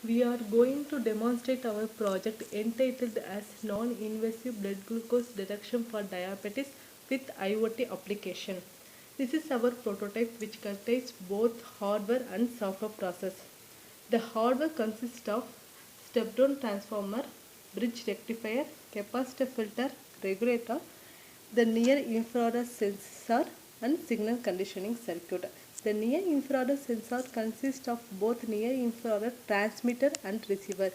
We are going to demonstrate our project entitled as Non-Invasive Blood Glucose Detection for Diabetes with IoT application. This is our prototype which contains both hardware and software process. The hardware consists of step-down transformer, bridge rectifier, capacitor filter, regulator, the near infrared sensor and signal conditioning circuit. The near infrared sensor consists of both near infrared transmitter and receiver.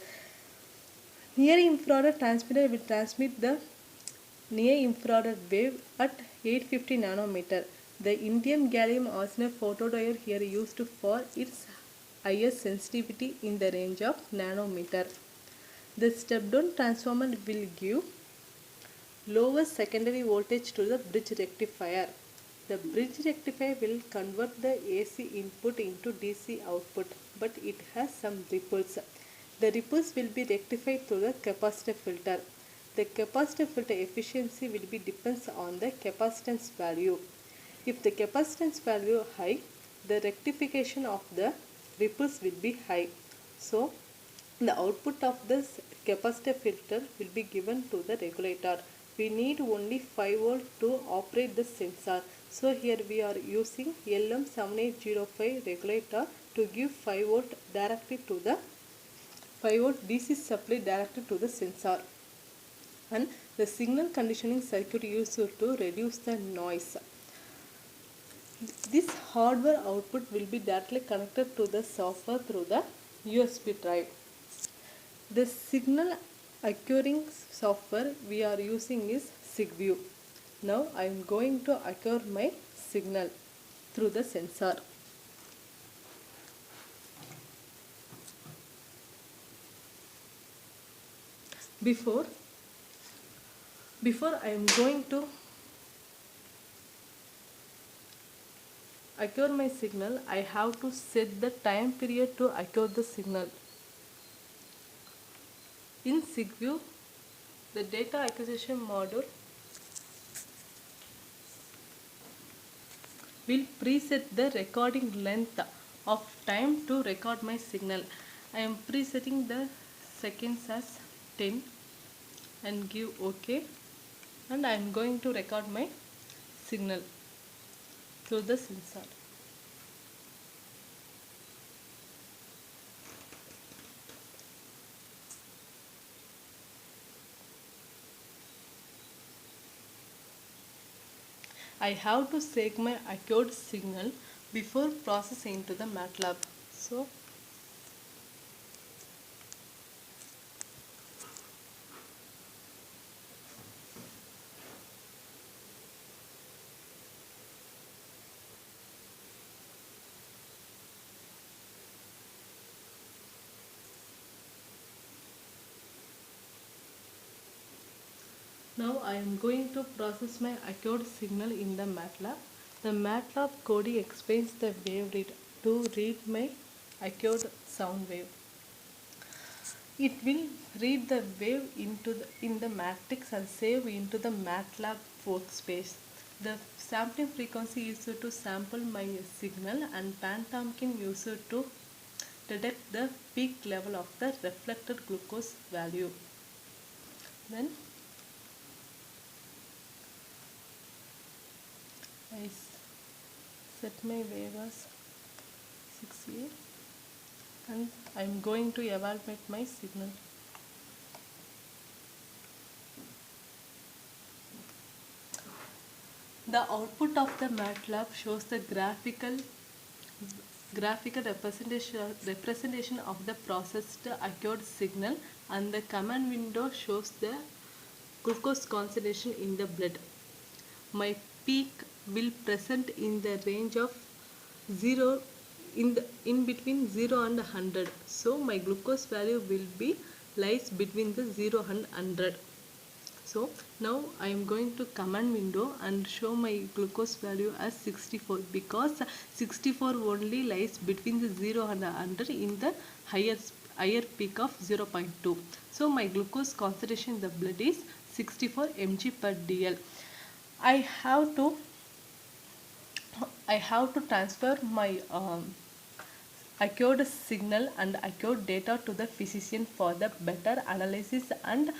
Near infrared transmitter will transmit the near infrared wave at 850 nanometer. The indium gallium arsenide photodiode here used for its highest sensitivity in the range of nanometer. The step-down transformer will give lower secondary voltage to the bridge rectifier. The bridge rectifier will convert the AC input into DC output, but it has some ripples. The ripples will be rectified through the capacitor filter. The capacitor filter efficiency will be depends on the capacitance value. If the capacitance value high, the rectification of the ripples will be high. So the output of this capacitor filter will be given to the regulator. We need only 5 volt to operate the sensor. So here we are using LM7805 regulator to give 5 volt directly to the 5 volt DC supply directly to the sensor, and the signal conditioning circuit used to reduce the noise. This hardware output will be directly connected to the software through the USB drive. The signal acquiring software we are using is SigView. Now I am going to acquire my signal through the sensor. Before I am going to acquire my signal, I have to set the time period to acquire the signal. In SigView, the data acquisition module will preset the recording length of time to record my signal. I am presetting the seconds as 10 and give OK, and I am going to record my signal through the sensor. I have to take my acquired signal before processing into the MATLAB. So now I am going to process my acquired signal in the MATLAB. The MATLAB coding explains the wave read to read my acquired sound wave. It will read the wave in the matrix and save into the MATLAB workspace. The sampling frequency used to sample my signal, and Pantamkin used to detect the peak level of the reflected glucose value. Then I set my wave as 68 and I am going to evaluate my signal. The output of the MATLAB shows the graphical representation of the processed acquired signal, and the command window shows the glucose concentration in the blood. My peak will present in the range of 0 in between 0 and 100. So my glucose value will be lies between the 0 and 100. So now I am going to command window and show my glucose value as 64, because 64 only lies between the 0 and 100 in the higher peak of 0.2. So my glucose concentration in the blood is 64 mg per dl. I have to transfer my accurate signal and accurate data to the physician for the better analysis and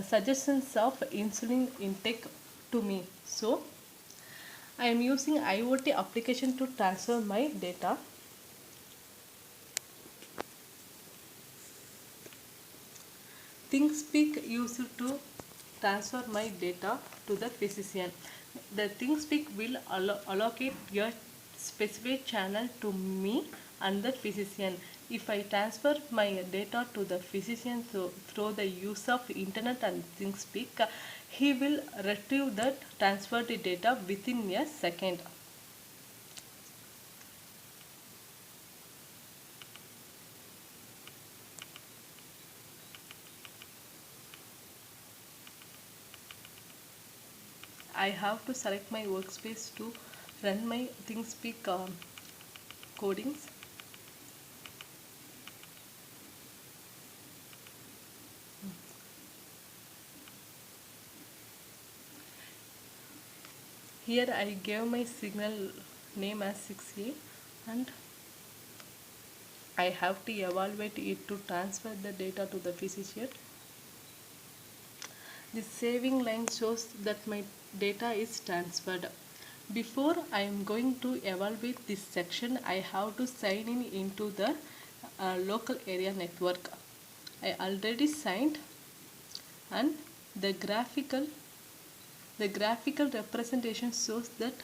suggestions of insulin intake to me. So I am using IoT application to transfer my data. ThinkSpeak used to transfer my data to the physician. The ThinkSpeak will allocate your specific channel to me and the physician. If I transfer my data to the physician through the use of internet and ThinkSpeak, he will retrieve that transferred data within a second. I have to select my workspace to run my ThinkSpeak codings. Here I gave my signal name as 6A and I have to evaluate it to transfer the data to the physician. The saving line shows that my data is transferred. Before I am going to evaluate this section, I have to sign in into the local area network. I already signed, and the graphical representation shows that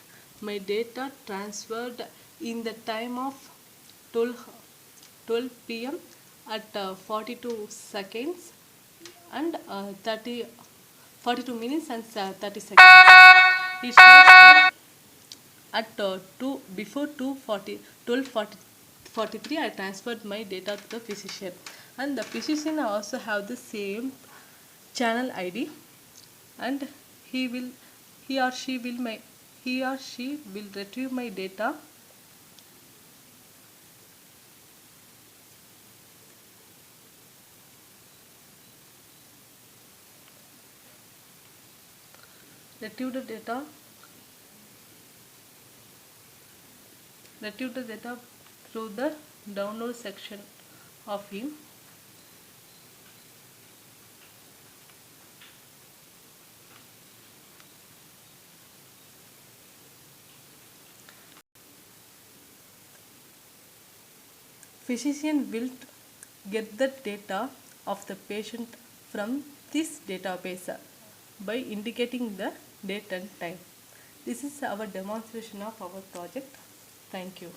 my data transferred in the time of 12 p.m. at 42 seconds and 42 minutes and 30 seconds. It shows that at 2 before 12:43 I transferred my data to the physician, and the physician also have the same channel ID, and he will he or she will my he or she will retrieve my data retrieve the data through the download section of him. Physician will get the data of the patient from this database by indicating the date and time. This is our demonstration of our project. Thank you.